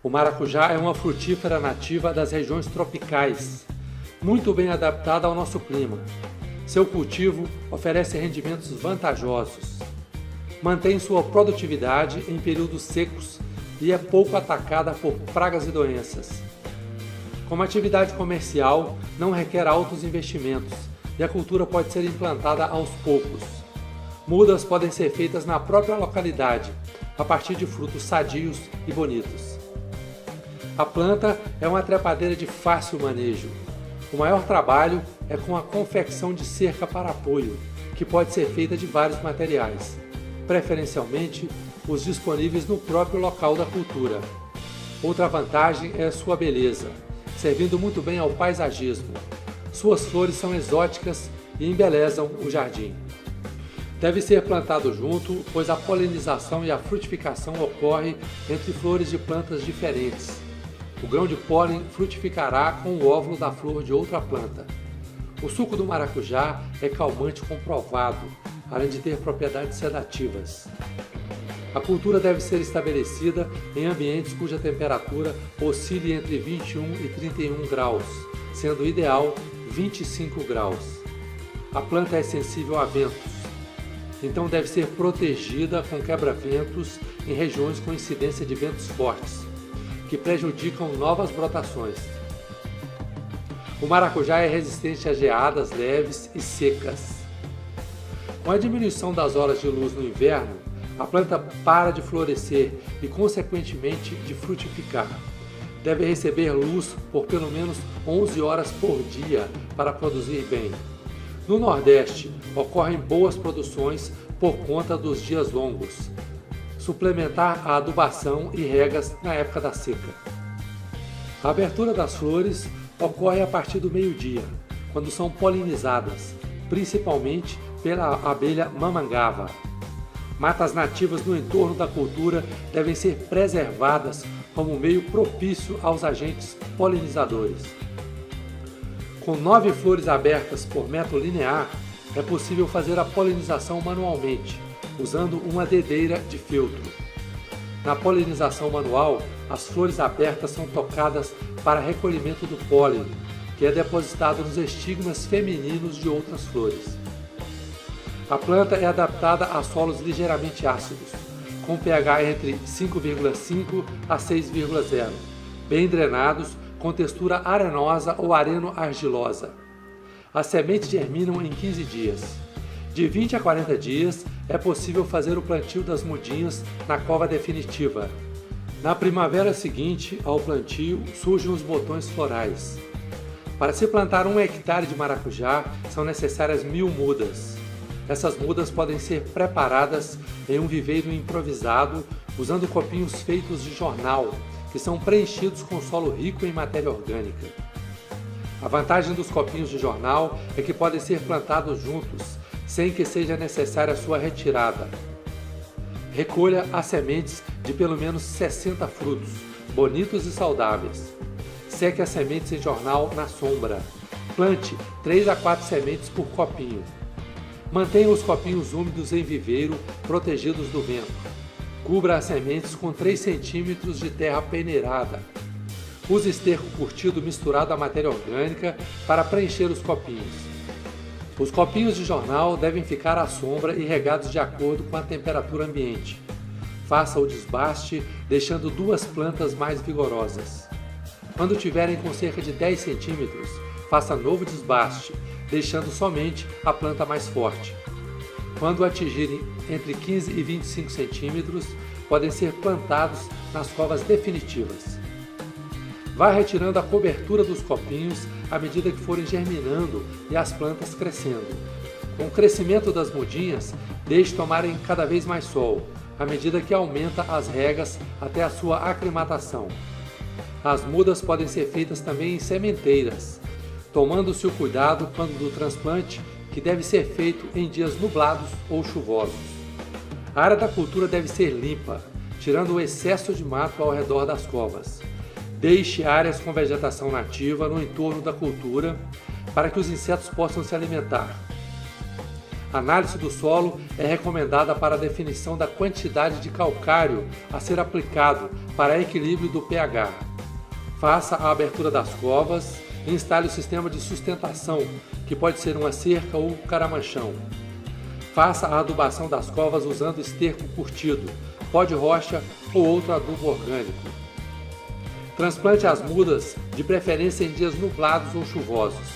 O maracujá é uma frutífera nativa das regiões tropicais, muito bem adaptada ao nosso clima. Seu cultivo oferece rendimentos vantajosos. Mantém sua produtividade em períodos secos e é pouco atacada por pragas e doenças. Como atividade comercial, não requer altos investimentos e a cultura pode ser implantada aos poucos. Mudas podem ser feitas na própria localidade, a partir de frutos sadios e bonitos. A planta é uma trepadeira de fácil manejo. O maior trabalho é com a confecção de cerca para apoio, que pode ser feita de vários materiais, preferencialmente os disponíveis no próprio local da cultura. Outra vantagem é sua beleza, servindo muito bem ao paisagismo. Suas flores são exóticas e embelezam o jardim. Deve ser plantado junto, pois a polinização e a frutificação ocorre entre flores de plantas diferentes. O grão de pólen frutificará com o óvulo da flor de outra planta. O suco do maracujá é calmante comprovado, além de ter propriedades sedativas. A cultura deve ser estabelecida em ambientes cuja temperatura oscile entre 21 e 31 graus, sendo ideal 25 graus. A planta é sensível a ventos, então deve ser protegida com quebra-ventos em regiões com incidência de ventos fortes, que prejudicam novas brotações. O maracujá é resistente a geadas leves e secas. Com a diminuição das horas de luz no inverno, a planta para de florescer e, consequentemente, de frutificar. Deve receber luz por pelo menos 11 horas por dia para produzir bem. No Nordeste, ocorrem boas produções por conta dos dias longos. Suplementar a adubação e regas na época da seca. A abertura das flores ocorre a partir do meio-dia, quando são polinizadas, principalmente pela abelha mamangava. Matas nativas no entorno da cultura devem ser preservadas como meio propício aos agentes polinizadores. Com 9 flores abertas por metro linear, é possível fazer a polinização manualmente, usando uma dedeira de feltro. Na polinização manual, as flores abertas são tocadas para recolhimento do pólen, que é depositado nos estigmas femininos de outras flores. A planta é adaptada a solos ligeiramente ácidos, com pH entre 5,5 a 6,0, bem drenados, com textura arenosa ou areno-argilosa. As sementes germinam em 15 dias. De 20 a 40 dias é possível fazer o plantio das mudinhas na cova definitiva. Na primavera seguinte ao plantio surgem os botões florais. Para se plantar 1 hectare de maracujá são necessárias 1000 mudas. Essas mudas podem ser preparadas em um viveiro improvisado usando copinhos feitos de jornal, que são preenchidos com solo rico em matéria orgânica. A vantagem dos copinhos de jornal é que podem ser plantados juntos, sem que seja necessária sua retirada. Recolha as sementes de pelo menos 60 frutos, bonitos e saudáveis. Seque as sementes em jornal na sombra. Plante 3 a 4 sementes por copinho. Mantenha os copinhos úmidos em viveiro, protegidos do vento. Cubra as sementes com 3 centímetros de terra peneirada. Use esterco curtido misturado à matéria orgânica para preencher os copinhos. Os copinhos de jornal devem ficar à sombra e regados de acordo com a temperatura ambiente. Faça o desbaste, deixando 2 plantas mais vigorosas. Quando tiverem com cerca de 10 centímetros, faça novo desbaste, deixando somente a planta mais forte. Quando atingirem entre 15 e 25 centímetros, podem ser plantados nas covas definitivas. Vá retirando a cobertura dos copinhos à medida que forem germinando e as plantas crescendo. Com o crescimento das mudinhas, deixe tomarem cada vez mais sol, à medida que aumenta as regas até a sua aclimatação. As mudas podem ser feitas também em sementeiras, tomando-se o cuidado quando do transplante, que deve ser feito em dias nublados ou chuvosos. A área da cultura deve ser limpa, tirando o excesso de mato ao redor das covas. Deixe áreas com vegetação nativa no entorno da cultura para que os insetos possam se alimentar. A análise do solo é recomendada para a definição da quantidade de calcário a ser aplicado para equilíbrio do pH. Faça a abertura das covas e instale o sistema de sustentação, que pode ser uma cerca ou caramanchão. Faça a adubação das covas usando esterco curtido, pó de rocha ou outro adubo orgânico. Transplante as mudas, de preferência em dias nublados ou chuvosos.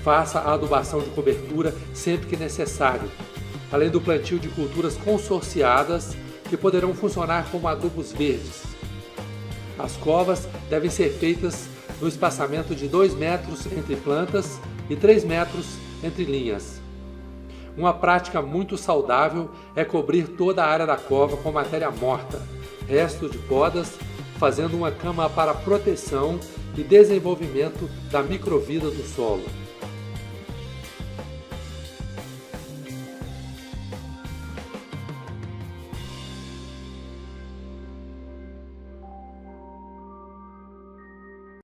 Faça a adubação de cobertura sempre que necessário, além do plantio de culturas consorciadas que poderão funcionar como adubos verdes. As covas devem ser feitas no espaçamento de 2 metros entre plantas e 3 metros entre linhas. Uma prática muito saudável é cobrir toda a área da cova com matéria morta, restos de podas, fazendo uma cama para proteção e desenvolvimento da microvida do solo.